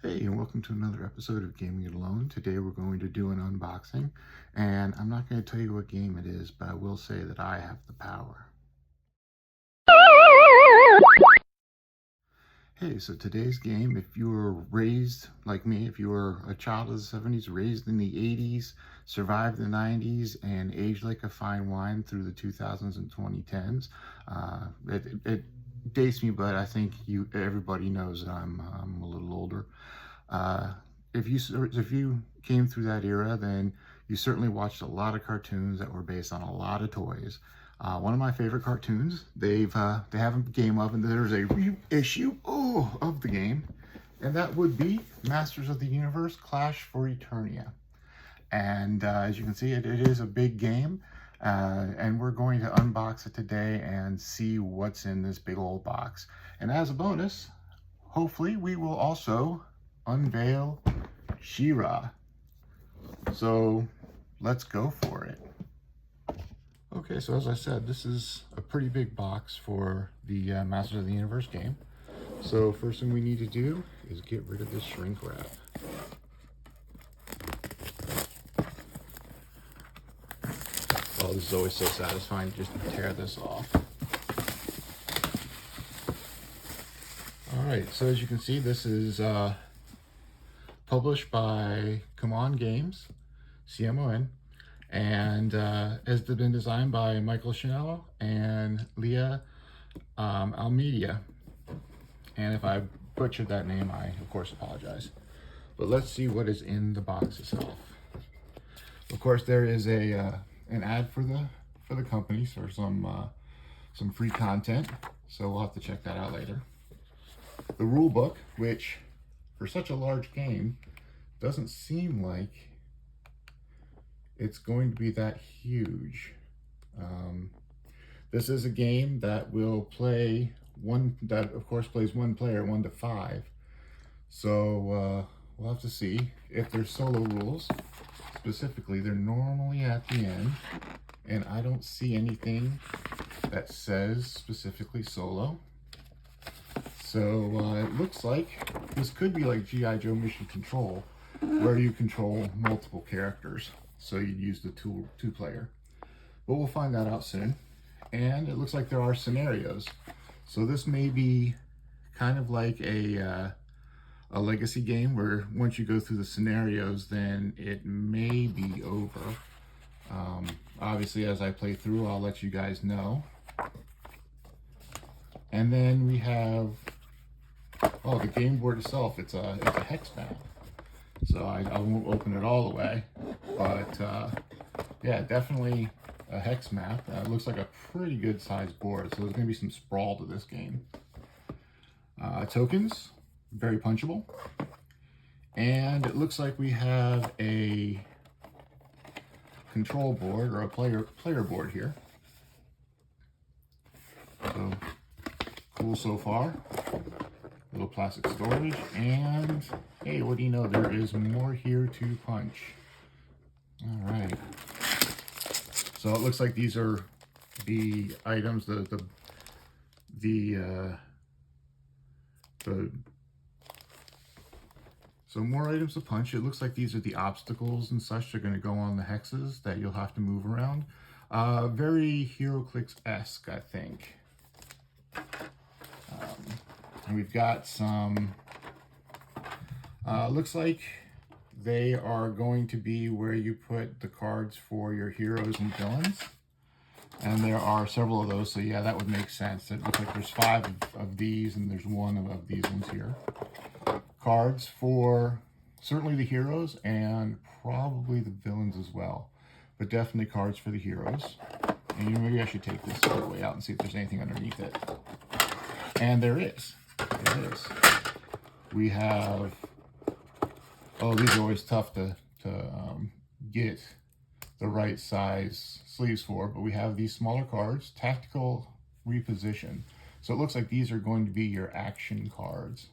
Hey, and welcome to another episode of Gaming It Alone. Today we're going to do an unboxing, and I'm not going to tell you what game it is, but I will say that I have the power. Hey, so today's game, if you were raised like me, if you were a child of the 70s, raised in the 80s, survived the 90s, and aged like a fine wine through the 2000s and 2010s, it dates me, but I think everybody knows that I'm a little older. Uh, if you came through that era, then you certainly watched a lot of cartoons that were based on a lot of toys. One of my favorite cartoons, they have a game of, and there's a reissue of the game, and that would be Masters of the Universe Clash for Eternia. And as you can see, it is a big game, and we're going to unbox it today and see what's in this big old box. And as a bonus, hopefully we will also unveil She-Ra. So let's go for it. Okay, so as I said, this is a pretty big box for the Masters of the Universe game. So first thing we need to do is get rid of this shrink wrap. Oh, this is always so satisfying, just to tear this off. All right, so as you can see, this is published by Come On Games, CMON, and has been designed by Michael Chanel and Leah Almeida. And if I butchered that name, I of course apologize. But let's see what is in the box itself. Of course, there is a an ad for the company for some free content, so we'll have to check that out later. The rule book, which for such a large game doesn't seem like it's going to be that huge. This is a game that will play that of course plays one player 1 to 5. So we'll have to see if there's solo rules. Specifically, they're normally at the end, and I don't see anything that says specifically solo. So it looks like this could be like G.I. Joe Mission Control, where you control multiple characters. So you'd use the two player. But we'll find that out soon. And it looks like there are scenarios. So this may be kind of like a legacy game where once you go through the scenarios, then it may be over. Obviously, as I play through, I'll let you guys know. And then we have, the game board itself. It's a hex map. So I won't open it all the way, but yeah, definitely a hex map. It looks like a pretty good sized board, so there's going to be some sprawl to this game. Tokens, very punchable. And it looks like we have a control board or a player board here. So cool so far. Little plastic storage, and hey, what do you know? There is more here to punch. All right. So it looks like these are the items, so more items to punch. It looks like these are the obstacles and such that are going to go on the hexes that you'll have to move around. Very HeroClix-esque, I think. And we've got some, looks like they are going to be where you put the cards for your heroes and villains. And there are several of those, so yeah, that would make sense. It looks like there's 5 of these, and there's 1 of these ones here. Cards for certainly the heroes and probably the villains as well. But definitely cards for the heroes. And maybe I should take this all the way out and see if there's anything underneath it. And there is. There is. We have, these are always tough to get the right size sleeves for, but we have these smaller cards, tactical reposition. So it looks like these are going to be your action cards.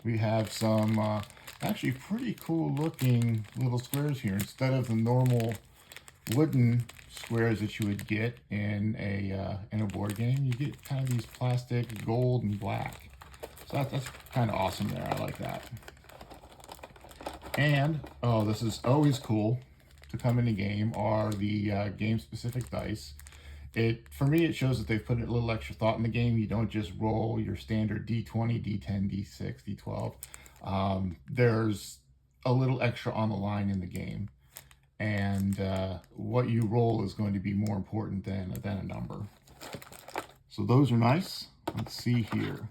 We have some actually pretty cool looking little squares here. Instead of the normal wooden squares that you would get in a board game, you get kind of these plastic gold and black. So that's kind of awesome there. I like that. And, oh, this is always cool to come in the game, are the game-specific dice. For me, it shows that they've put a little extra thought in the game. You don't just roll your standard D20, D10, D6, D12. There's a little extra on the line in the game. And what you roll is going to be more important than a number. So those are nice. Let's see here.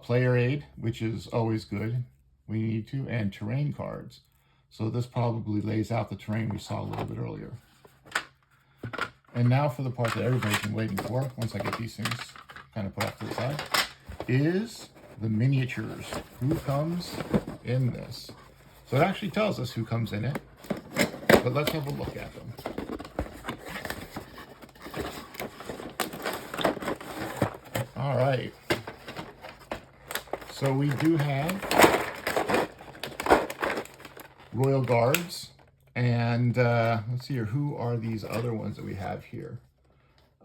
Player aid, which is always good. We need to, and terrain cards. So this probably lays out the terrain we saw a little bit earlier. And now for the part that everybody's been waiting for, once I get these things kind of put off to the side, is the miniatures. Who comes in this? So it actually tells us who comes in it, but let's have a look at them. All right. So we do have Royal Guards, and let's see here, who are these other ones that we have here?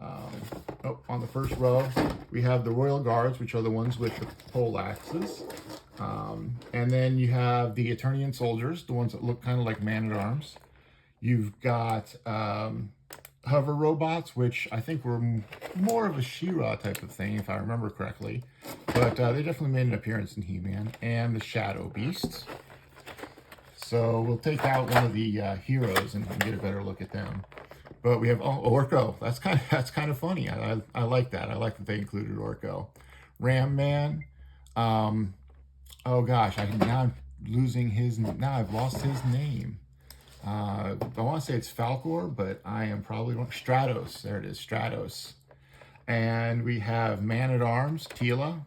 On the first row, we have the Royal Guards, which are the ones with the pole axes. And then you have the Eternian soldiers, the ones that look kind of like man-at-arms. You've got hover robots, which I think were more of a She-Ra type of thing, if I remember correctly. But they definitely made an appearance in He-Man. And the Shadow Beasts. So we'll take out one of the heroes and get a better look at them. But we have Orko. That's kind of funny. I like that. I like that they included Orko. Ram Man. Oh gosh, I'm losing his. Now I've lost his name. I want to say it's Falcor, but I am probably wrong. Stratos. There it is, Stratos. And we have Man-at-Arms, Teela.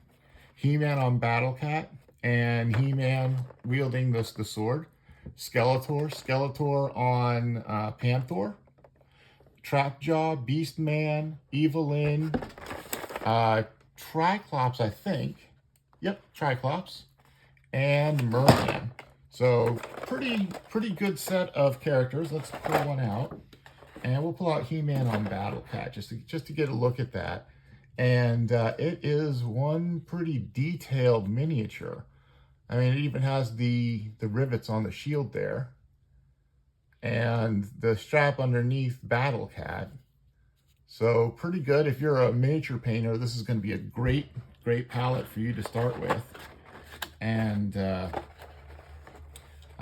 He-Man on Battle Cat, and He-Man wielding the sword. Skeletor on Panther. Trapjaw, Beastman, Evelyn, Triclops, I think. Yep, Triclops, and Merman. So pretty good set of characters. Let's pull one out, and we'll pull out He-Man on Battle Cat just to get a look at that. And it is one pretty detailed miniature. I mean, it even has the rivets on the shield there, and the strap underneath Battle Cat. So pretty good. If you're a miniature painter, this is going to be a great palette for you to start with. And I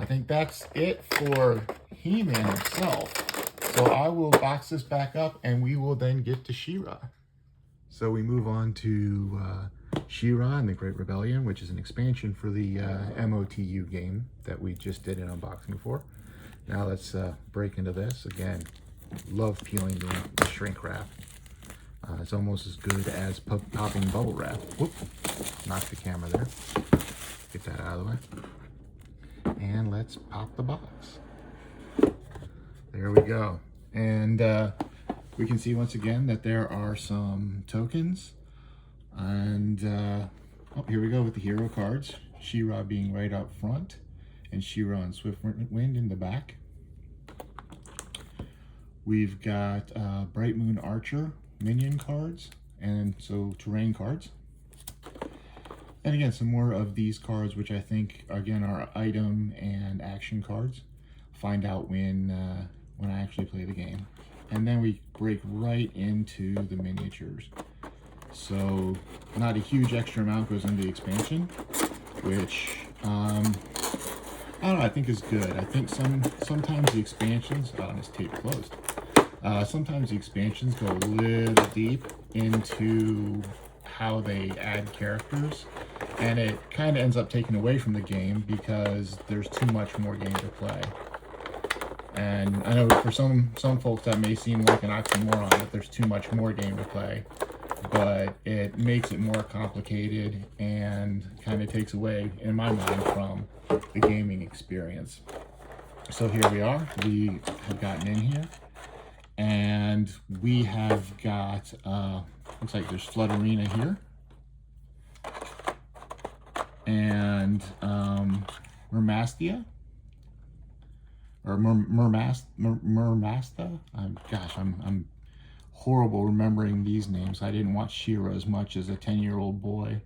think that's it for He-Man itself. So I will box this back up, and we will then get to She-Ra. So we move on to She-Ra and the Great Rebellion, which is an expansion for the MOTU game that we just did an unboxing for. Now let's break into this. Again, love peeling the shrink wrap. It's almost as good as popping bubble wrap. Whoop, knocked the camera there. Get that out of the way. And let's pop the box. There we go. And we can see once again that there are some tokens. And here we go with the hero cards. She-Ra being right up front, and She-Ra and Swiftwind in the back. We've got Bright Moon Archer minion cards, and so terrain cards. And again, some more of these cards, which I think again are item and action cards. Find out when I actually play the game. And then we break right into the miniatures. So not a huge extra amount goes into the expansion, which I don't know, I think is good. I think sometimes the expansions, this tape closed. Sometimes the expansions go a little deep into how they add characters, and it kind of ends up taking away from the game because there's too much more game to play. And I know for some folks that may seem like an oxymoron that there's too much more game to play, but it makes it more complicated and kind of takes away, in my mind, from the gaming experience. So here we are. We have gotten in here, and we have got, looks like there's Flood Arena here, and Mermastia, or Mermasta. Gosh, I'm horrible remembering these names. I didn't watch She-Ra as much as a 10-year-old boy,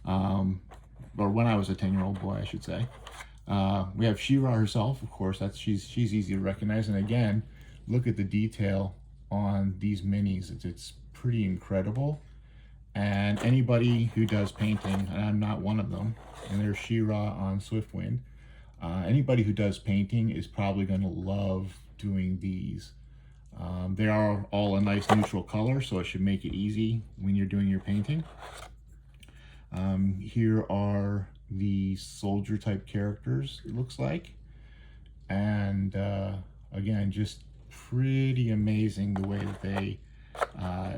or when I was a 10-year-old boy, I should say. We have She-Ra herself, of course. She's easy to recognize. And again, look at the detail on these minis. It's pretty incredible. And anybody who does painting, and I'm not one of them, and there's She-Ra on Swiftwind, anybody who does painting is probably going to love doing these. They are all a nice neutral color, so it should make it easy when you're doing your painting. Here are the soldier type characters, it looks like. And again, just pretty amazing the way that they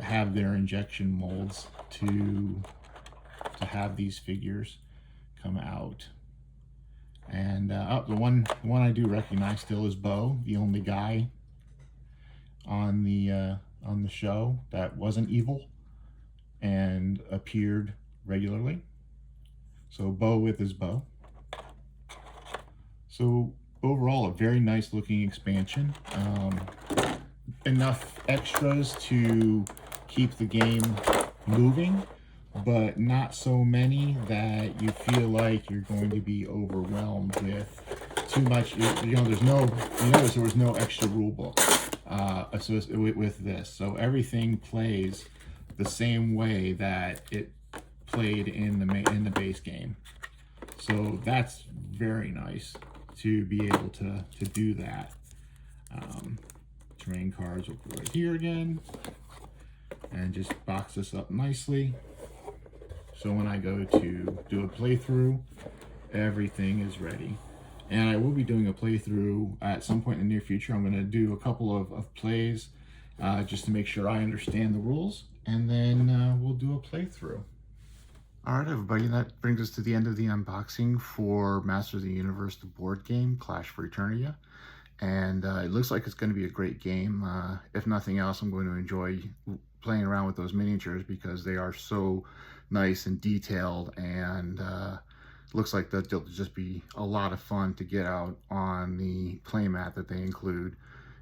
have their injection molds to have these figures come out. And the one I do recognize still is Bo, the only guy on the show that wasn't evil and appeared regularly. So Bo with his bow. So overall, a very nice looking expansion. Enough extras to keep the game moving, but not so many that you feel like you're going to be overwhelmed with too much. You know, there's no, you notice there was no extra rule book associated with this. So everything plays the same way that it played in the base game. So that's very nice to be able to do that. Terrain cards will go right here again, and just box this up nicely. So when I go to do a playthrough, everything is ready. And I will be doing a playthrough at some point in the near future. I'm going to do a couple of plays just to make sure I understand the rules, and then we'll do a playthrough. All right, everybody, that brings us to the end of the unboxing for Masters of the Universe, the board game, Clash for Eternia. And it looks like it's going to be a great game. If nothing else, I'm going to enjoy playing around with those miniatures because they are so nice and detailed, and looks like that they'll just be a lot of fun to get out on the playmat that they include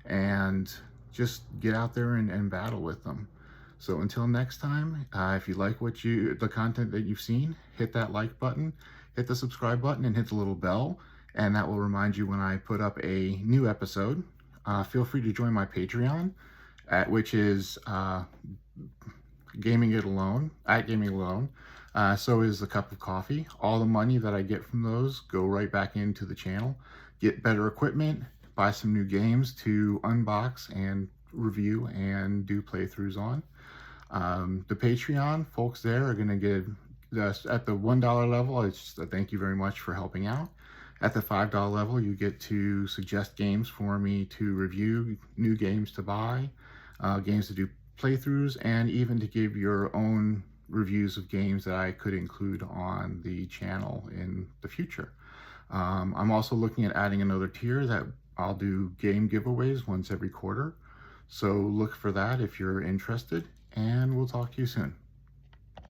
and just get out there and battle with them. So until next time, if you like the content that you've seen, hit that like button, hit the subscribe button, and hit the little bell, and that will remind you when I put up a new episode. Feel free to join my Patreon, which is Gaming It Alone, at Gaming Alone. So is the cup of coffee. All the money that I get from those go right back into the channel. Get better equipment, buy some new games to unbox and review and do playthroughs on. The Patreon folks there are going to give us at the $1 level. It's just a thank you very much for helping out. At the $5 level, you get to suggest games for me to review, new games to buy, games to do playthroughs, and even to give your own reviews of games that I could include on the channel in the future. I'm also looking at adding another tier that I'll do game giveaways once every quarter. So look for that if you're interested, and we'll talk to you soon.